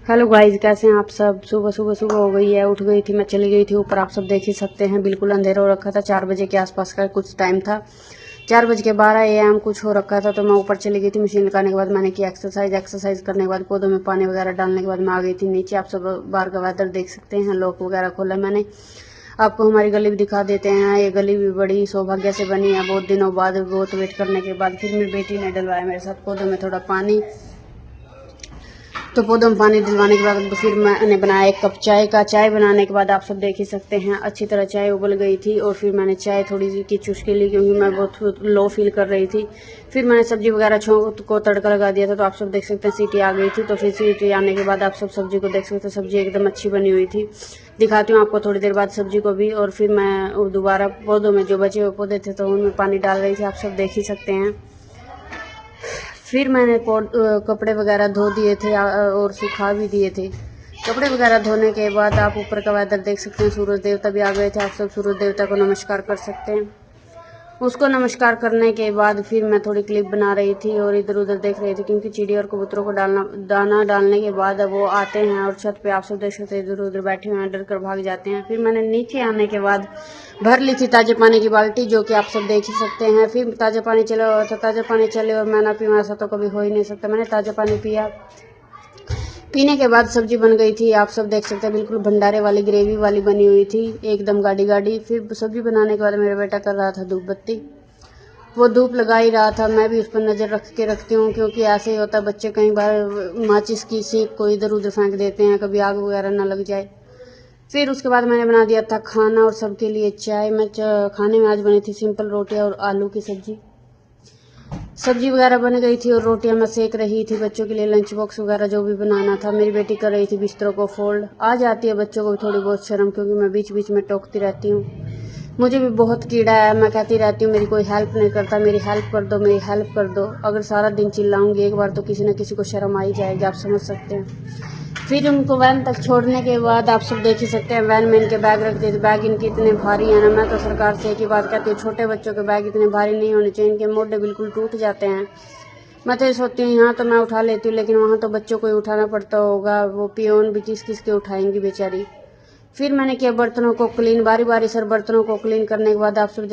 Hello guys, कैसे हैं आप सब। सुबह हो गई है, उठ गई थी, मैं चली गई थी ऊपर। आप सब देख ही सकते हैं, बिल्कुल अंधेरा हो रखा था। 4 बजे के आसपास का कुछ टाइम था, 4:12 AM कुछ हो रखा था। तो मैं ऊपर चली गई थी। मशीन लगाने के बाद मैंने की एक्सरसाइज करने के बाद पौधों में पानी वगैरह डालने के बाद मैं आ गई थी नीचे। आप सब बाहर का वेदर देख सकते हैं, लॉक वगैरह खोला मैंने। आपको हमारी गली भी दिखा देते हैं। ये गली भी बड़ी सौभाग्य से बनी है। बहुत दिनों बाद, बहुत वेट करने के बाद फिर मेरी बेटी ने डलवाया मेरे साथ पौधों में थोड़ा पानी। तो पौधों में पानी दिलवाने के बाद फिर मैंने बनाया एक कप चाय का। चाय बनाने के बाद आप सब देख ही सकते हैं, अच्छी तरह चाय उबल गई थी। और फिर मैंने चाय थोड़ी सी की चुस्की ली, क्योंकि मैं बहुत लो फील कर रही थी। फिर मैंने सब्जी वगैरह छोंक को तड़का लगा दिया था। तो आप सब देख सकते हैं सीटी आ गई थी। तो फिर सीटी आने के बाद आप सब सब्जी को देख सकते हैं, सब्जी एकदम अच्छी बनी हुई थी। दिखाती हूँ आपको थोड़ी देर बाद सब्जी को भी। और फिर मैं दोबारा पौधों में जो बचे हुए पौधे थे तो उनमें पानी डाल रही थी, आप सब देख ही सकते हैं। फिर मैंने कपड़े वगैरह धो दिए थे और सुखा भी दिए थे। कपड़े वगैरह धोने के बाद आप ऊपर का वेदर देख सकते हैं, सूरज देवता भी आ गए थे। आप सब सूरज देवता को नमस्कार कर सकते हैं। उसको नमस्कार करने के बाद फिर मैं थोड़ी क्लिप बना रही थी और इधर उधर देख रही थी, क्योंकि चिड़िया और कबूतरों को दाना डालने के बाद वो आते हैं और छत पे आप सब देख सकते हैं इधर उधर बैठे हुए हैं, डर कर भाग जाते हैं। फिर मैंने नीचे आने के बाद भर ली थी ताजे पानी की बाल्टी, जो कि आप सब देख ही सकते हैं। फिर ताजा पानी चला हुआ था, ताजा पानी चले और मैं ना पीऊँ ऐसा तो कभी हो ही नहीं सकता। मैंने ताजा पानी पिया। पीने के बाद सब्जी बन गई थी, आप सब देख सकते हैं, बिल्कुल भंडारे वाली ग्रेवी वाली बनी हुई थी, एकदम गाढ़ी गाढ़ी। फिर सब्जी बनाने के बाद मेरा बेटा कर रहा था धूप बत्ती। वो धूप लगा ही रहा था, मैं भी उस पर नज़र रख के रखती हूँ, क्योंकि ऐसे ही होता है, बच्चे कई बार माचिस की सीख को इधर उधर फेंक देते हैं, कभी आग वगैरह ना लग जाए। फिर उसके बाद मैंने बना दिया था खाना और सबके लिए चाय। खाने में आज बनी थी सिंपल रोटियां और आलू की सब्जी वगैरह बन गई थी और रोटियां मैं सेक रही थी बच्चों के लिए, लंच बॉक्स वगैरह जो भी बनाना था। मेरी बेटी कर रही थी बिस्तरों को फोल्ड। आ जाती है बच्चों को भी थोड़ी बहुत शर्म, क्योंकि मैं बीच बीच में टोकती रहती हूँ। मुझे भी बहुत कीड़ा है, मैं कहती रहती हूँ मेरी कोई हेल्प नहीं करता, मेरी हेल्प कर दो, मेरी हेल्प कर दो। अगर सारा दिन चिल्लाऊंगी एक बार तो किसी न किसी को शर्म आ ही जाएगी, आप समझ सकते हैं। फिर उनको वैन तक छोड़ने के बाद आप सब देख ही सकते हैं, वैन में इनके बैग रख दिए थे। बैग इनके इतने भारी हैं ना, मैं तो सरकार से एक ही बात कहती हूँ, छोटे बच्चों के बैग इतने भारी नहीं होने चाहिए, इनके मोढे बिल्कुल टूट जाते हैं। मैं तो ये सोचती हूँ यहाँ तो मैं उठा लेती हूँ, लेकिन वहाँ तो बच्चों को ही उठाना पड़ता होगा, वो पियोन भी किस किस के उठाएंगी बेचारी। फिर मैंने किया बर्तनों को क्लीन, बारी बारी सर बर्तनों को क्लीन करने के बाद आप सब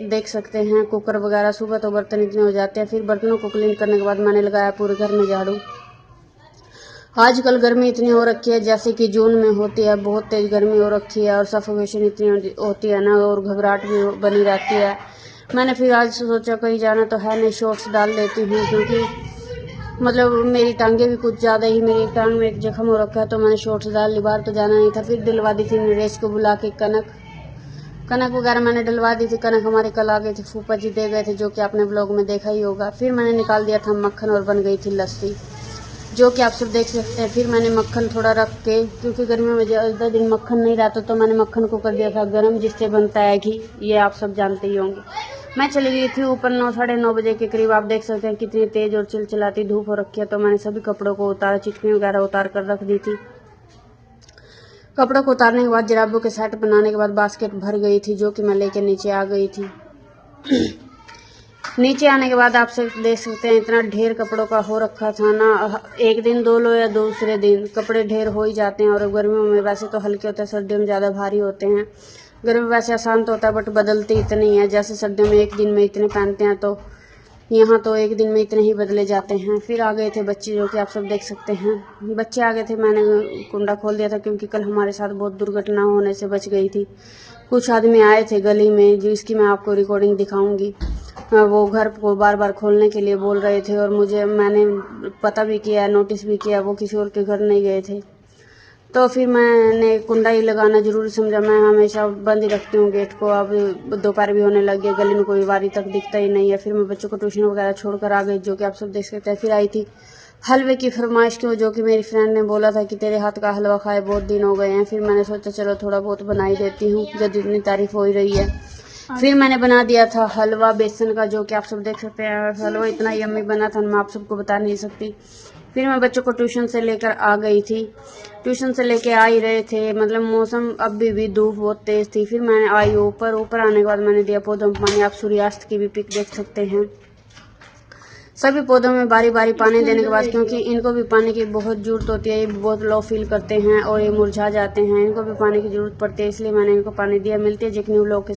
देख सकते हैं कुकर वगैरह, सुबह तो बर्तन इतने हो जाते हैं। फिर बर्तनों को क्लीन करने के बाद मैंने लगाया पूरे घर में झाड़ू। आजकल गर्मी इतनी हो रखी है, जैसे कि जून में होती है, बहुत तेज गर्मी हो रखी है और सफोकेशन इतनी होती है ना, और घबराहट भी बनी रहती है। मैंने फिर आज सोचा कहीं जाना तो है नहीं, शॉर्ट्स डाल लेती हूँ, क्योंकि मतलब मेरी टांगे भी कुछ ज़्यादा ही, मेरी टांग में एक जख्म हो रखा है, तो मैंने शॉर्ट्स डाल ली। बाहर तो जाना नहीं था। फिर दिलवा दी थी नरेश को बुला के कनक वगैरह मैंने डलवा दी थी। कनक हमारे कल आ गए थे, फूफा जी दे गए थे, जो कि आपने ब्लॉग में देखा ही होगा। फिर मैंने निकाल दिया था मक्खन और बन गई थी लस्सी, जो कि आप सब देख सकते हैं। फिर मैंने मक्खन थोड़ा रख के, क्योंकि गर्मियों में ज़्यादा दिन मक्खन नहीं रहता, तो मैंने मक्खन को कर दिया था गर्म, जिससे बनता है घी, ये आप सब जानते ही होंगे। मैं चली गई थी ऊपर 9-9:30 बजे के करीब। आप देख सकते हैं कितनी तेज और चिलचिलाती धूप हो रखी है। तो मैंने सभी कपड़ों को उतारा, चिटकी वगैरह उतार कर रख दी थी। कपड़ों को उतारने के बाद जराबों के सेट बनाने के बाद बास्केट भर गई थी, जो कि मैं लेके नीचे आ गई थी। नीचे आने के बाद आप सब देख सकते हैं इतना ढेर कपड़ों का हो रखा था ना, एक दिन धो लो या दूसरे दिन कपड़े ढेर हो ही जाते हैं। और गर्मियों में वैसे तो हल्के होते हैं, सर्दियों में ज़्यादा भारी होते हैं। गर्मी में वैसे आसान तो होता है, बट बदलती इतनी है, जैसे सर्दियों में एक दिन में इतने पहनते हैं, तो यहाँ तो एक दिन में इतने ही बदले जाते हैं। फिर आ गए थे बच्चे, जो कि आप सब देख सकते हैं, बच्चे आ गए थे। मैंने कुंडा खोल दिया था, क्योंकि कल हमारे साथ बहुत दुर्घटना होने से बच गई थी। कुछ आदमी आए थे गली में, जिसकी मैं आपको रिकॉर्डिंग दिखाऊंगी। वो घर को बार बार खोलने के लिए बोल रहे थे, और मैंने पता भी किया, नोटिस भी किया, वो किसी और के घर नहीं गए थे। तो फिर मैंने कुंडा ही लगाना जरूरी समझा। मैं हमेशा बंद ही रखती हूँ गेट को। अब दोपहर भी होने लगी है, गली में कोई बारी तक दिखता ही नहीं है। फिर मैं बच्चों को ट्यूशन वगैरह छोड़कर आ गई, जो कि आप सब देख सकते हैं। फिर आई थी हलवे की फरमाइश की, जो कि मेरी फ्रेंड ने बोला था कि तेरे हाथ का हलवा खाए बहुत दिन हो गए हैं। फिर मैंने सोचा चलो थोड़ा बहुत बना ही देती हूँ, जब इतनी तारीफ हो ही रही है। फिर मैंने बना दिया था हलवा बेसन का, जो कि आप सब देख सकते हैं। हलवा इतना यम्मी बना था, मैं आप सबको बता नहीं सकती। फिर मैं बच्चों को ट्यूशन से लेकर आ गई थी। ट्यूशन से लेके आ ही रहे थे, मतलब मौसम अभी भी धूप बहुत तेज थी। फिर मैंने आई ऊपर आने के बाद मैंने दिया पौधों में पानी। आप सूर्यास्त की भी पिक देख सकते हैं। सभी पौधों में बारी बारी पानी देने के बाद, क्योंकि इनको भी पानी की बहुत ज़रूरत होती है, ये भी बहुत लो फील करते हैं और ये मुरझा जाते हैं, इनको भी पानी की ज़रूरत पड़ती है, इसलिए मैंने इनको पानी दिया। मिलती है जितने लोग